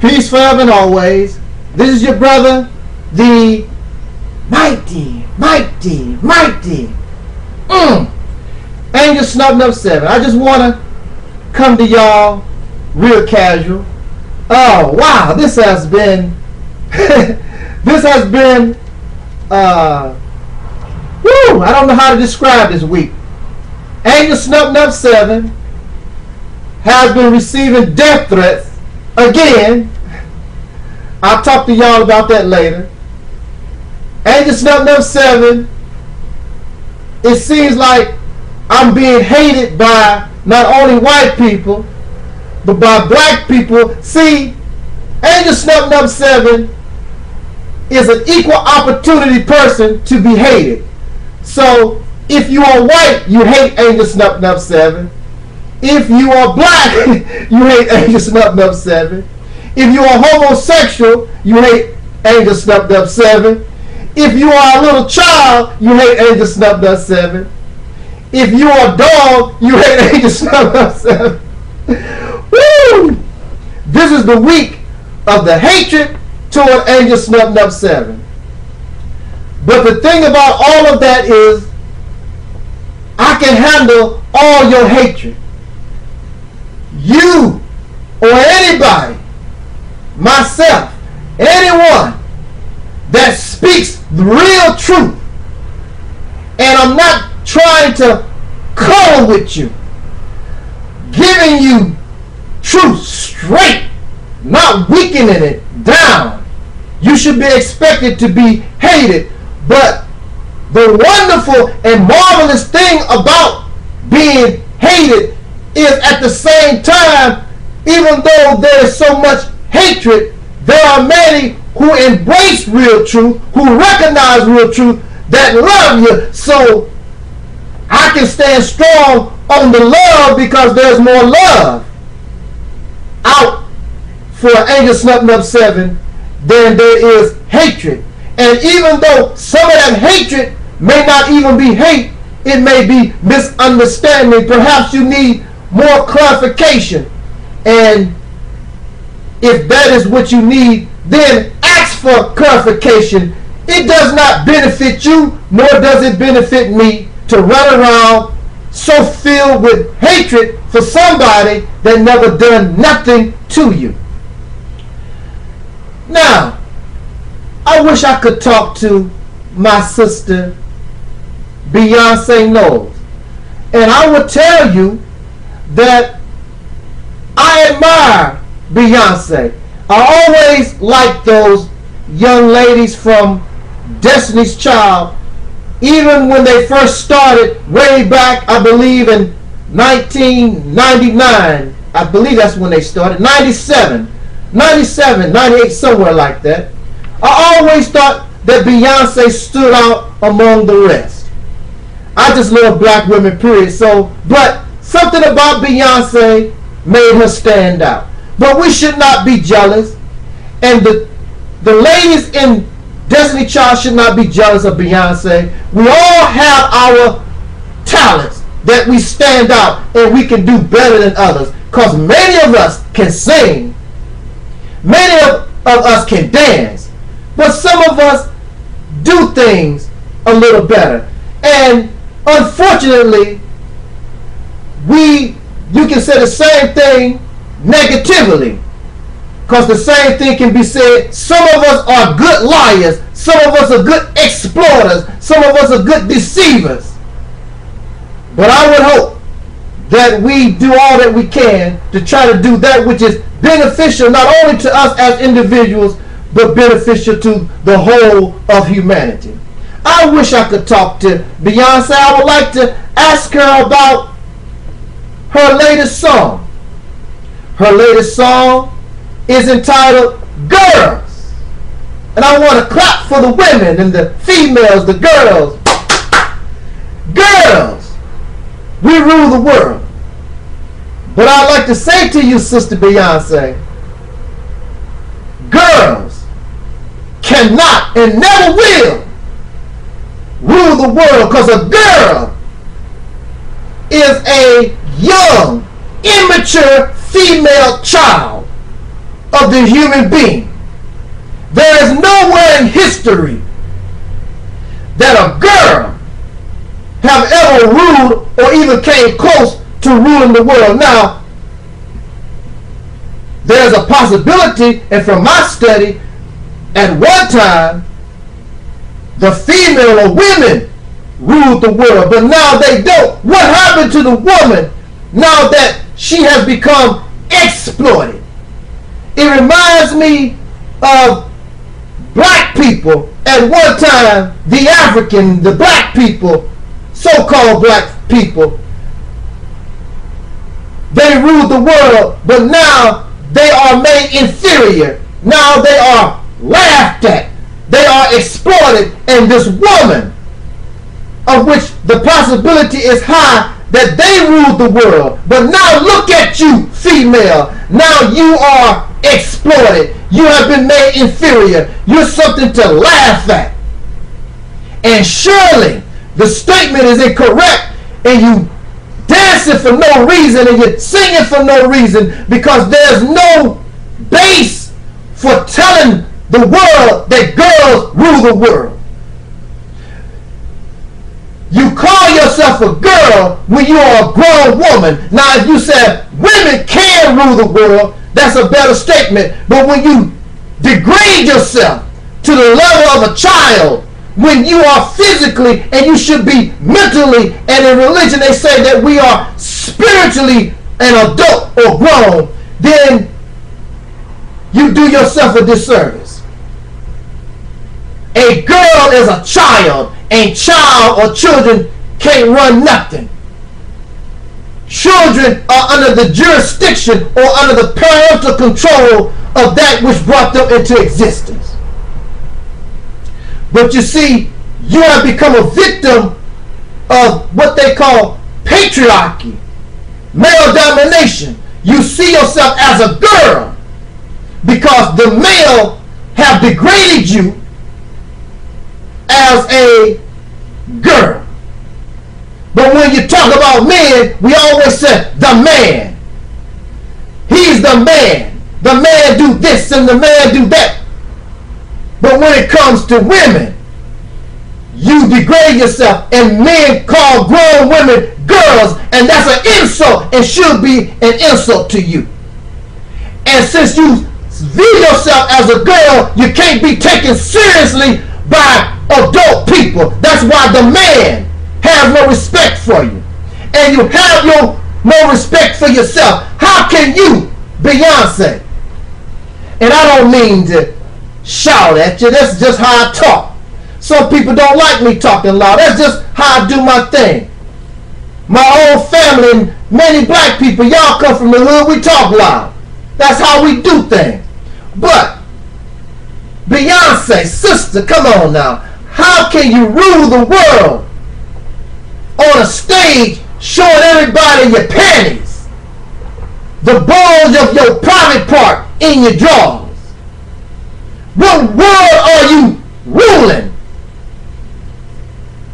Peace forever and always. This is your brother, the mighty Angel Snubbing Up 7. I just want to come to y'all real casual. Oh wow, this has been I don't know how to describe this week. Angel Snubbing Up 7 has been receiving death threats again. I'll talk to y'all about that later. Angel Snubbing Up 7, it seems like I'm being hated by not only white people, but by black people. See, Angel Snubbing Up 7 is an equal opportunity person to be hated. So, if you are white, you hate Angel Snubbing Up 7. If you are black, you hate Angel Snubbing Up 7. If you are homosexual, you hate Angel Snubbing Up 7. If you are a little child, you hate Angel Snubbing Up 7. If you are a dog, you hate Angel Snubbing Up 7. Woo! This is the week of the hatred toward Angel Snubbing Up 7. But the thing about all of that is, I can handle all your hatred. You or anybody, myself, anyone that speaks the real truth, and I'm not trying to color with you, giving you truth straight, not weakening it down. You should be expected to be hated. But the wonderful and marvelous thing about being hated is, at the same time, even though there is so much hatred, there are many who embrace real truth, who recognize real truth, that love you. So I can stand strong on the love because there's more love out for Angel Snubbing Up 7 than there is hatred. And even though some of that hatred may not even be hate, it may be misunderstanding. Perhaps you need more clarification. And if that is what you need, then ask for clarification. It does not benefit you, nor does it benefit me to run around so filled with hatred for somebody that never done nothing to you. Now, I wish I could talk to my sister Beyonce Girlz, and I would tell you that I admire Beyonce. I always liked those young ladies from Destiny's Child, even when they first started way back, I believe in 1999. I believe that's when they started. 97, 98, somewhere like that. I always thought that Beyonce stood out among the rest. I just love black women, period. So, but something about Beyonce made her stand out. But we should not be jealous. And the ladies in Destiny Child should not be jealous of Beyonce. We all have our talents that we stand out and we can do better than others. Because many of us can sing. Many of us can dance. But some of us do things a little better. And unfortunately, you can say the same thing negatively. Because the same thing can be said. Some of us are good liars. Some of us are good exploiters. Some of us are good deceivers. But I would hope that we do all that we can to try to do that which is beneficial not only to us as individuals, but beneficial to the whole of humanity. I wish I could talk to Beyonce. I would like to ask her about her latest song. Her latest song is entitled Girls. And I want to clap for the women and the females, the girls. Girls, we rule the world. But I'd like to say to you, Sister Beyonce, girls cannot and never will rule the world, because a girl is a young, immature female child of the human being. There is nowhere in history that a girl have ever ruled or even came close to ruling the world. Now, there's a possibility, and from my study, at one time, the female or women ruled the world, but now they don't. What happened to the woman now that she has become exploited? It reminds me of black people. At one time, the black people, so-called black people, they ruled the world, but now they are made inferior. Now they are laughed at. They are exploited, and this woman, of which the possibility is high that they ruled the world. But now look at you, female. Now you are exploited. You have been made inferior. You're something to laugh at. And surely the statement is incorrect, and you dancing for no reason and you're singing for no reason, because there's no base for telling the world that girls rule the world. You call yourself a girl when you are a grown woman. Now, if you said women can rule the world, that's a better statement. But when you degrade yourself to the level of a child, when you are physically and you should be mentally, and in religion they say that we are spiritually an adult or grown, then you do yourself a disservice. A girl is a child, and child or children can't run nothing. Children are under the jurisdiction or under the parental control of that which brought them into existence. But you see, you have become a victim of what they call patriarchy, male domination. You see yourself as a girl because the male have degraded you as a girl. But when you talk about men, we always say the man. He's the man. The man do this and the man do that. But when it comes to women, you degrade yourself, and men call grown women girls, and that's an insult and should be an insult to you. And since you view yourself as a girl, you can't be taken seriously by adult people. That's why the man has no respect for you, and you have no respect for yourself. How can you, Beyonce? And I don't mean to shout at you. That's just how I talk. Some people don't like me talking loud. That's just how I do my thing. My own family and many black people, y'all come from the hood, we talk loud. That's how we do things. But Beyonce, sister, come on now. How can you rule the world on a stage showing everybody your panties, the bulge of your private part in your drawers? What world are you ruling?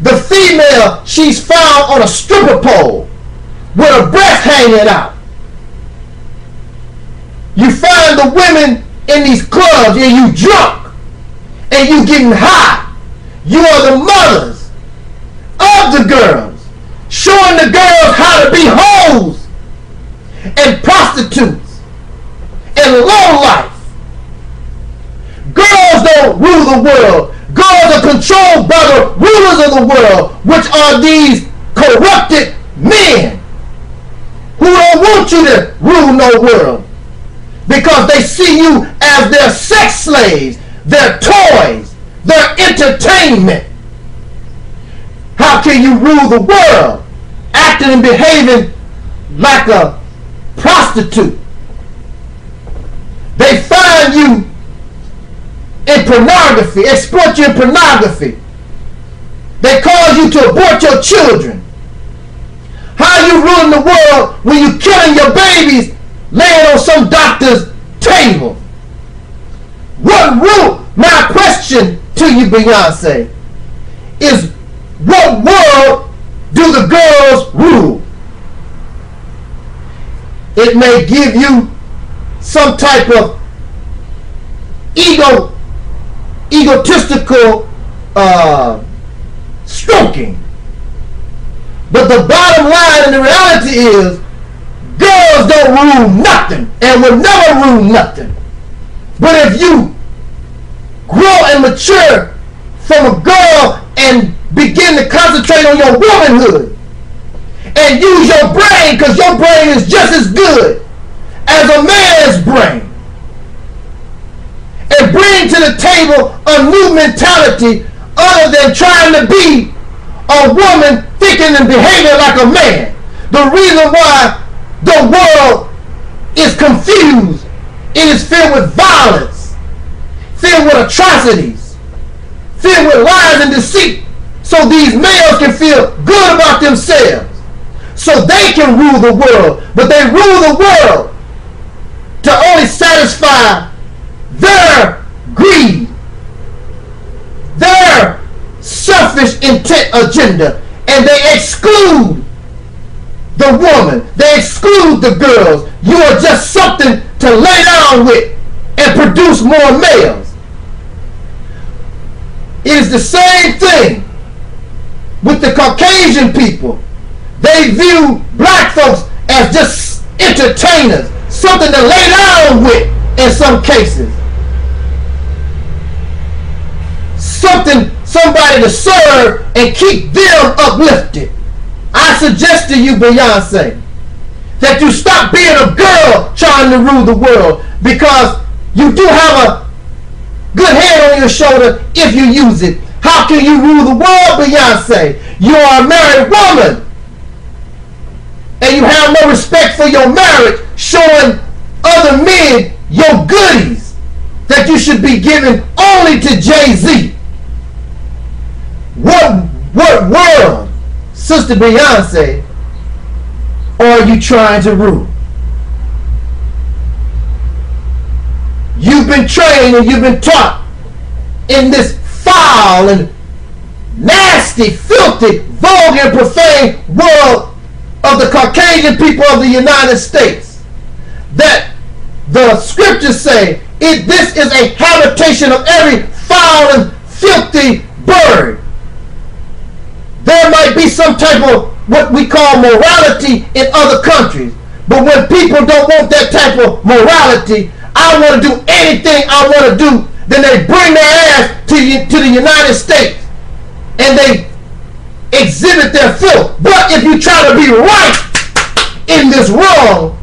The female, she's found on a stripper pole with her breast hanging out. You find the women in these clubs and you drunk and you getting high. You are the mothers of the girls, showing the girls how to be hoes and prostitutes and low life. Girls don't rule the world. Girls are controlled by the rulers of the world, which are these corrupted men who don't want you to rule no world, because they see you as their sex slaves, their toys, their entertainment. How can you rule the world acting and behaving like a prostitute? They find you in pornography, exploit you in pornography. They cause you to abort your children. How you ruling the world when you killing your babies laying on some doctor's table? What rule? My question to you, Beyonce, is what world do the girls rule? It may give you some type of egotistical stroking. But the bottom line and the reality is, girls don't rule nothing and will never rule nothing. But if you grow and mature from a girl and begin to concentrate on your womanhood and use your brain, because your brain is just as good as a man's brain, and bring to the table a new mentality other than trying to be a woman thinking and behaving like a man. The reason why the world is confused, it is filled with violence, filled with atrocities, filled with lies and deceit, so these males can feel good about themselves, so they can rule the world. But they rule the world to only satisfy their greed, their selfish intent agenda, and they exclude the woman, they exclude the girls. You are just something to lay down with and produce more males. It is the same thing with the Caucasian people. They view black folks as just entertainers, something to lay down with in some cases, somebody to serve and keep them uplifted. I suggest to you, Beyonce, that you stop being a girl trying to rule the world, because you do have a good head on your shoulder if you use it. How can you rule the world, Beyonce? You are a married woman, and you have no respect for your marriage, showing other men your goodies that you should be giving only to Jay-Z. What world, Sister Beyonce, are you trying to rule? You've been trained and you've been taught in this foul and nasty, filthy, vulgar, and profane world of the Caucasian people of the United States that the scriptures say this is a habitation of every foul and filthy bird. There might be some type of what we call morality in other countries, but when people don't want that type of morality, I want to do anything I want to do, then they bring their ass to the United States and they exhibit their filth. But if you try to be right in this world,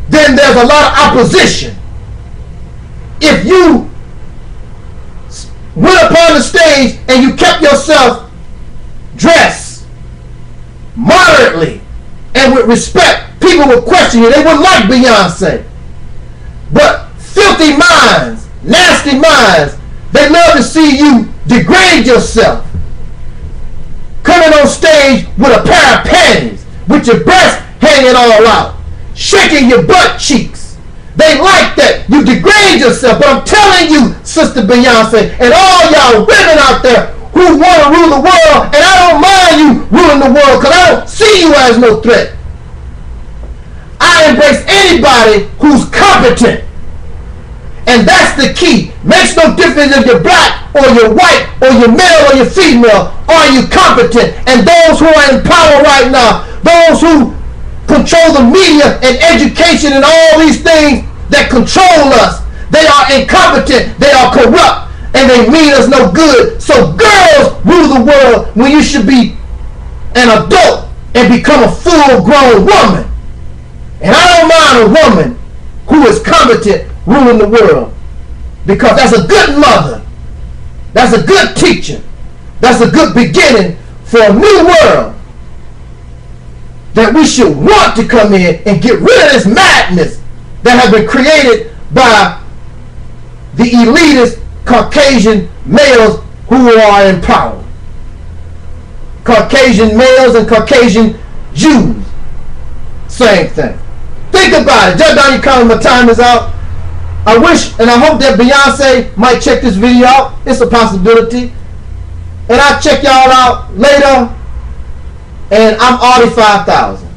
then there's a lot of opposition. If you went upon the stage and you kept yourself dressed moderately and with respect, people would question you. They wouldn't like Beyonce. But filthy minds, nasty minds, they love to see you degrade yourself, coming on stage with a pair of panties, with your breasts hanging all out, shaking your butt cheeks. They like that. You degrade yourself. But I'm telling you, Sister Beyonce, and all y'all women out there who want to rule the world, and I don't mind you ruling the world because I don't see you as no threat. I embrace anybody who's competent. And that's the key. Makes no difference if you're black or you're white or you're male or you're female. Are you competent? And those who are in power right now, those who control the media and education and all these things that control us, they are incompetent, they are corrupt, and they mean us no good. So girls rule the world when you should be an adult and become a full-grown woman. And I don't mind a woman who is competent ruling the world, because that's a good mother, that's a good teacher, that's a good beginning for a new world that we should want to come in and get rid of this madness that has been created by the elitist Caucasian males who are in power. Caucasian males and Caucasian Jews, same thing. Think about it. Judge down your comment. My time is out. I wish and I hope that Beyonce might check this video out. It's a possibility. And I'll check y'all out later. And I'm Audi 5000.